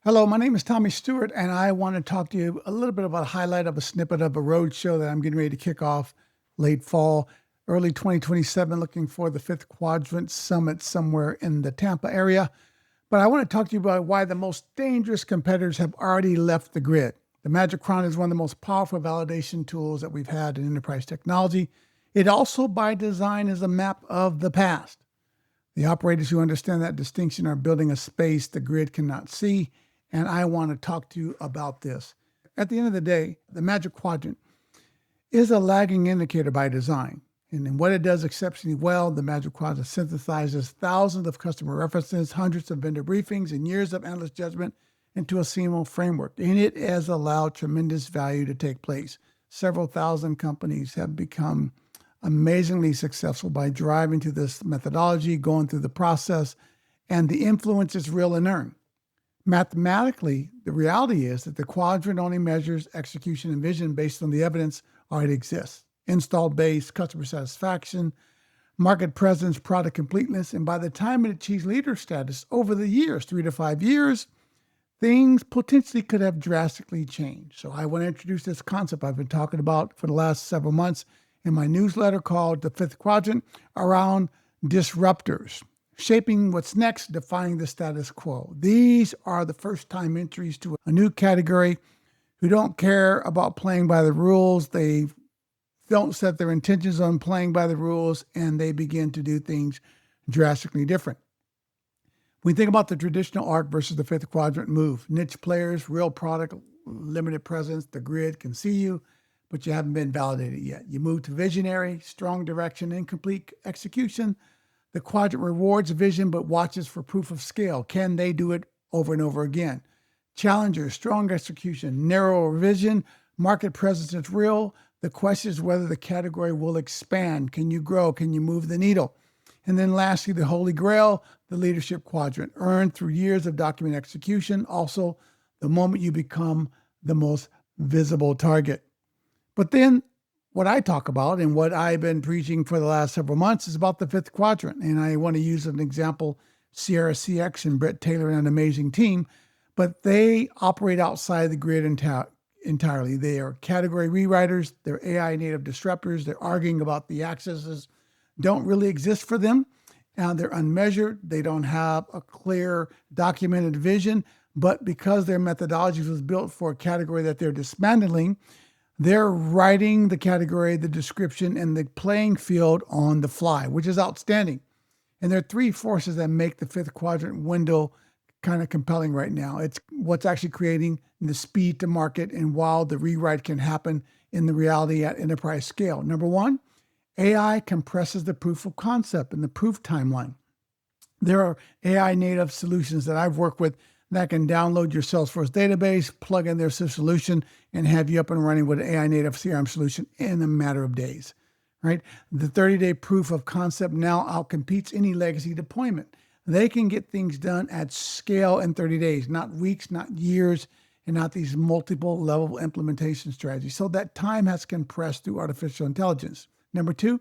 Hello, my name is Tommy Stewart, and I want to talk to you a little bit about a highlight of a snippet of a road show that I'm getting ready to kick off late fall, early 2027, looking for the Fifth Quadrant Summit somewhere in the Tampa area. But I want to talk to you about why the most dangerous competitors have already left the grid. The Magic Quadrant is one of the most powerful validation tools that we've had in enterprise technology. It also, by design, is a map of the past. The operators who understand that distinction are building a space the grid cannot see, and I want to talk to you about this. At the end of the day, the Magic Quadrant is a lagging indicator by design. And in what it does exceptionally well, the Magic Quadrant synthesizes thousands of customer references, hundreds of vendor briefings, and years of analyst judgment into a single framework. And it has allowed tremendous value to take place. Several thousand companies have become amazingly successful by driving to this methodology, going through the process, and the influence is real and earned. Mathematically, the reality is that the quadrant only measures execution and vision based on the evidence already exists. Installed base, customer satisfaction, market presence, product completeness, and by the time it achieves leader status over the years, 3 to 5 years, things potentially could have drastically changed. So I want to introduce this concept I've been talking about for the last several months in my newsletter called The Fifth Quadrant around disruptors. Shaping what's next, defining the status quo. These are the first-time entries to a new category who don't care about playing by the rules. They don't set their intentions on playing by the rules, and they begin to do things drastically different. When we think about the traditional arc versus the Fifth Quadrant move, niche players, real product, limited presence, the grid can see you, but you haven't been validated yet. You move to visionary, strong direction, incomplete execution. The quadrant rewards vision, but watches for proof of scale. Can they do it over and over again? Challengers, strong execution, narrower vision, market presence is real. The question is whether the category will expand. Can you grow? Can you move the needle? And then lastly, the holy grail, the leadership quadrant, earned through years of document execution. Also, the moment you become the most visible target. But then what I talk about and what I've been preaching for the last several months is about the Fifth Quadrant. And I want to use an example, Sierra CX and Brett Taylor and an amazing team, but they operate outside the grid entirely. They are category rewriters. They're AI native disruptors. They're arguing about the accesses don't really exist for them. And they're unmeasured. They don't have a clear documented vision, but because their methodology was built for a category that they're dismantling, they're writing the category, the description, and the playing field on the fly, which is outstanding. And there are three forces that make the Fifth Quadrant window kind of compelling right now. It's what's actually creating the speed to market and while the rewrite can happen in the reality at enterprise scale. Number one, AI compresses the proof of concept and the proof timeline. There are AI native solutions that I've worked with that can download your Salesforce database, plug in their solution, and have you up and running with an AI native CRM solution in a matter of days, right? The 30-day proof of concept now outcompetes any legacy deployment. They can get things done at scale in 30 days, not weeks, not years, and not these multiple level implementation strategies. So that time has compressed through artificial intelligence. Number two,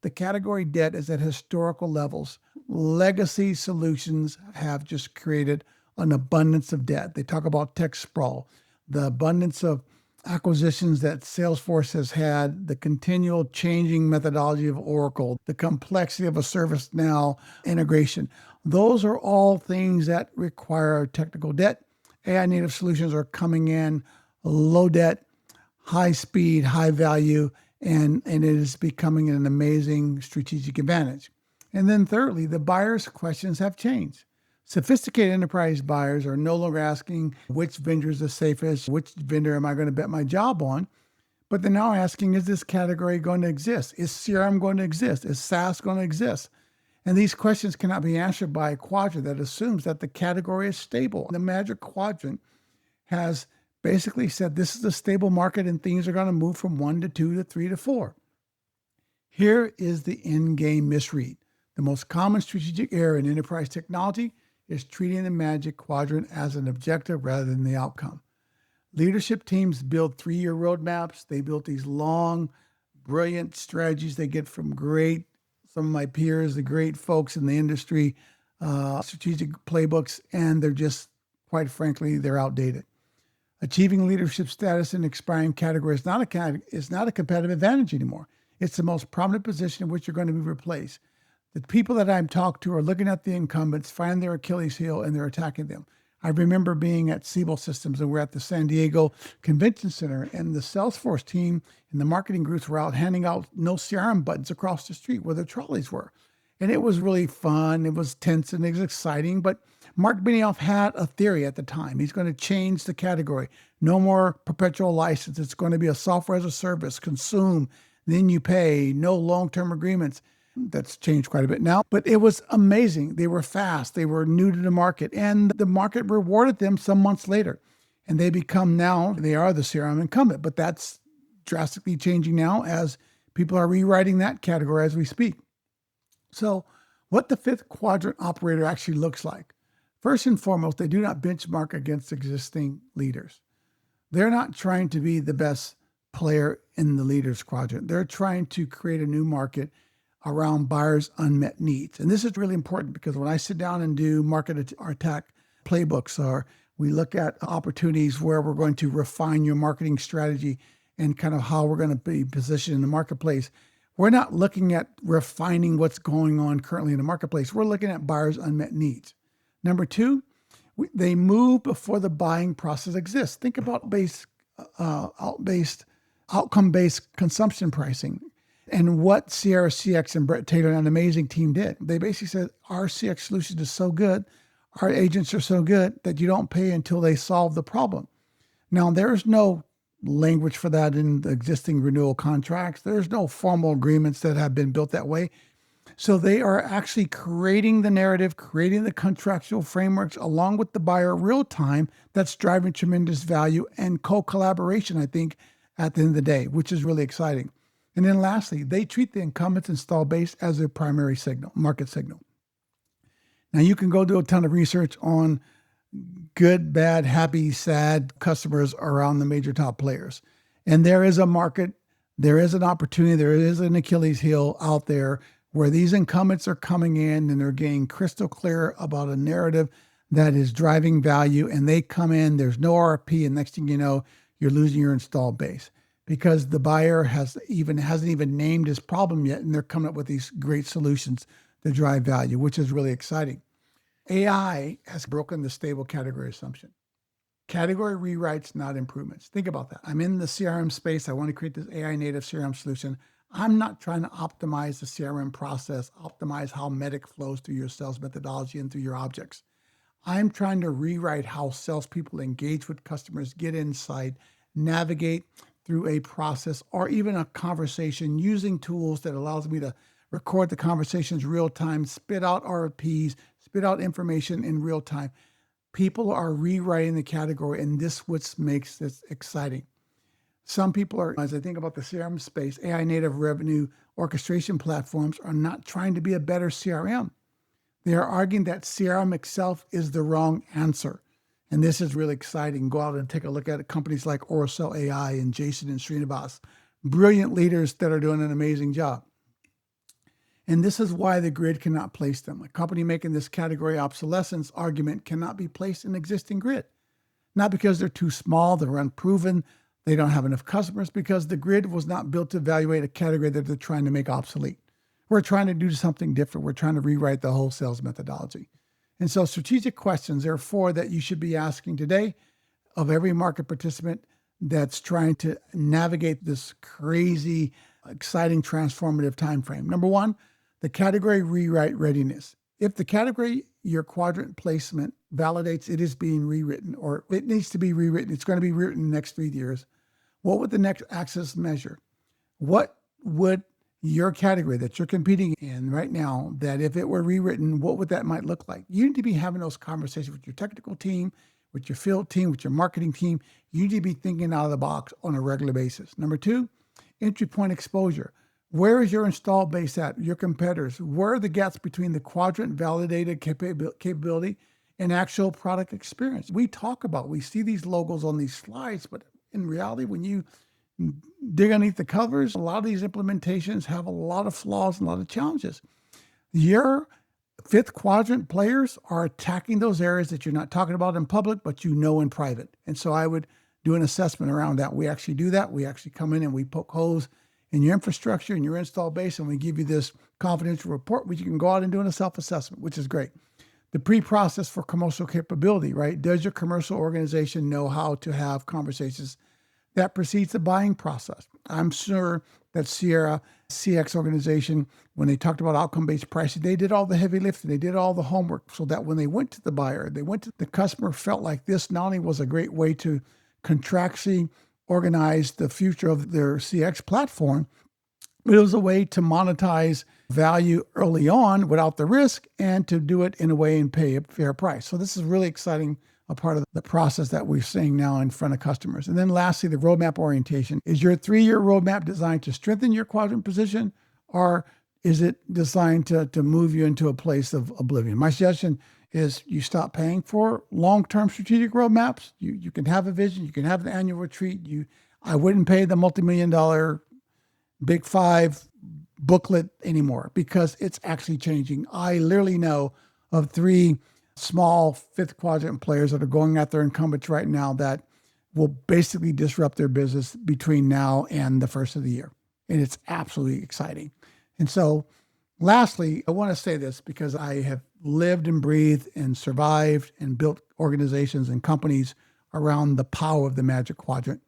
the category debt is at historical levels. Legacy solutions have just created an abundance of debt. They talk about tech sprawl, the abundance of acquisitions that Salesforce has had, the continual changing methodology of Oracle, the complexity of a ServiceNow integration. Those are all things that require technical debt. AI native solutions are coming in low debt, high speed, high value, and it is becoming an amazing strategic advantage. And then thirdly, the buyer's questions have changed. Sophisticated enterprise buyers are no longer asking which vendor is the safest, which vendor am I going to bet my job on, but they're now asking, is this category going to exist? Is CRM going to exist? Is SaaS going to exist? And these questions cannot be answered by a quadrant that assumes that the category is stable. The Magic Quadrant has basically said this is a stable market and things are going to move from 1 to 2 to 3 to 4. Here is the end game misread. The most common strategic error in enterprise technology is treating the Magic Quadrant as an objective rather than the outcome. Leadership teams build 3-year roadmaps. They built these long, brilliant strategies they get from some of my peers, the great folks in the industry, strategic playbooks, and they're just quite frankly, they're outdated. Achieving leadership status in expiring category is not a competitive advantage anymore. It's the most prominent position in which you're going to be replaced. The people that I'm talking to are looking at the incumbents, find their Achilles heel, and they're attacking them. I remember being at Siebel Systems, and we're at the San Diego Convention Center, and the Salesforce team and the marketing groups were out handing out no CRM buttons across the street where the trolleys were. And it was really fun. It was tense and it was exciting. But Mark Benioff had a theory at the time. He's going to change the category. No more perpetual license. It's going to be a software as a service, consume, then you pay, no long-term agreements. That's changed quite a bit now, but it was amazing. They were fast. They were new to the market, and the market rewarded them some months later. And they are the CRM incumbent, but that's drastically changing now as people are rewriting that category as we speak. So what the fifth quadrant operator actually looks like. First and foremost, they do not benchmark against existing leaders. They're not trying to be the best player in the leaders quadrant. They're trying to create a new market around buyers' unmet needs. And this is really important because when I sit down and do market attack playbooks, or we look at opportunities where we're going to refine your marketing strategy and kind of how we're going to be positioned in the marketplace, we're not looking at refining what's going on currently in the marketplace. We're looking at buyers' unmet needs. Number two, they move before the buying process exists. Think about outcome-based consumption pricing. And what Sierra CX and Brett Taylor and an amazing team did. They basically said, our CX solution is so good, our agents are so good that you don't pay until they solve the problem. Now, there's no language for that in the existing renewal contracts. There's no formal agreements that have been built that way. So they are actually creating the narrative, creating the contractual frameworks along with the buyer real time that's driving tremendous value and co-collaboration, I think, at the end of the day, which is really exciting. And then lastly, they treat the incumbents install base as their primary market signal. Now you can go do a ton of research on good, bad, happy, sad customers around the major top players. And there is a market, there is an opportunity, there is an Achilles heel out there where these incumbents are coming in and they're getting crystal clear about a narrative that is driving value, and they come in, there's no RFP, and next thing you know, you're losing your installed base. Because the buyer hasn't even named his problem yet, and they're coming up with these great solutions to drive value, which is really exciting. AI has broken the stable category assumption. Category rewrites, not improvements. Think about that. I'm in the CRM space. I want to create this AI native CRM solution. I'm not trying to optimize the CRM process, optimize how MEDDIC flows through your sales methodology and through your objects. I'm trying to rewrite how salespeople engage with customers, get insight, navigate through a process or even a conversation using tools that allows me to record the conversations real time, spit out RFPs, spit out information in real time. People are rewriting the category, and this what makes this exciting. Some people are, as I think about the CRM space, AI native revenue orchestration platforms are not trying to be a better CRM. They are arguing that CRM itself is the wrong answer. And this is really exciting. Go out and take a look at companies like Oracell AI and Jason and Srinivas, brilliant leaders that are doing an amazing job. And this is why the grid cannot place them. A company making this category obsolescence argument cannot be placed in existing grid. Not because they're too small, they're unproven, they don't have enough customers, because the grid was not built to evaluate a category that they're trying to make obsolete. We're trying to do something different. We're trying to rewrite the whole sales methodology. And so strategic questions, there are 4 that you should be asking today of every market participant that's trying to navigate this crazy, exciting, transformative time frame. Number 1, the category rewrite readiness. If the category, your quadrant placement validates it is being rewritten or it needs to be rewritten, it's going to be rewritten in the next 3 years, what would the next axis measure? What would your category that you're competing in right now, that if it were rewritten, what would that might look like? You need to be having those conversations with your technical team, with your field team, with your marketing team. You need to be thinking out of the box on a regular basis. Number 2, entry point exposure. Where is your install base at? Your competitors? Where are the gaps between the quadrant validated capability and actual product experience? We see these logos on these slides, but in reality, when you dig underneath the covers, a lot of these implementations have a lot of flaws and a lot of challenges. Your Fifth quadrant players are attacking those areas that you're not talking about in public, but you know in private. And so I would do an assessment around that. We actually do that. We actually come in and we poke holes in your infrastructure and your install base, and we give you this confidential report, which you can go out and do a self-assessment, which is great. The pre-process for commercial capability, right? Does your commercial organization know how to have conversations that precedes the buying process? I'm sure that Sierra CX organization, when they talked about outcome-based pricing, they did all the heavy lifting. They did all the homework so that when they went to the buyer, they went to the customer, felt like this not only was a great way to contractually organize the future of their CX platform, but it was a way to monetize value early on without the risk and to do it in a way and pay a fair price. So this is really exciting, a part of the process that we're seeing now in front of customers. And then lastly, the roadmap orientation. Is your 3-year roadmap designed to strengthen your quadrant position, or is it designed to move you into a place of oblivion? My suggestion is you stop paying for long-term strategic roadmaps. You can have a vision, you can have an annual retreat. I wouldn't pay the multi-million-dollar Big Five booklet anymore because it's actually changing. I literally know of 3 small fifth quadrant players that are going at their incumbents right now that will basically disrupt their business between now and the first of the year. And it's absolutely exciting. And so lastly, I want to say this because I have lived and breathed and survived and built organizations and companies around the power of the Magic Quadrant.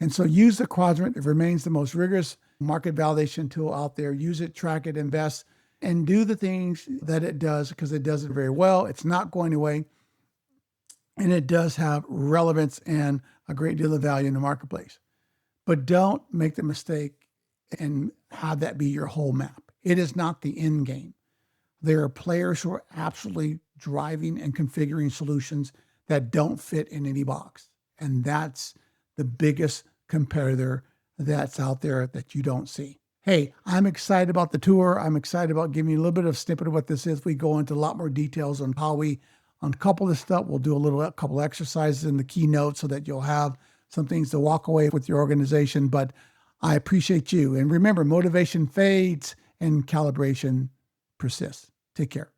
And so use the quadrant. It remains the most rigorous market validation tool out there. Use it, track it, invest, and do the things that it does because it does it very well. It's not going away. And it does have relevance and a great deal of value in the marketplace. But don't make the mistake and have that be your whole map. It is not the end game. There are players who are absolutely driving and configuring solutions that don't fit in any box. And that's the biggest competitor that's out there that you don't see. Hey, I'm excited about the tour. I'm excited about giving you a little bit of snippet of what this is. We go into a lot more details on how we uncouple this stuff. We'll do a couple exercises in the keynote so that you'll have some things to walk away with your organization. But I appreciate you. And remember, motivation fades and calibration persists. Take care.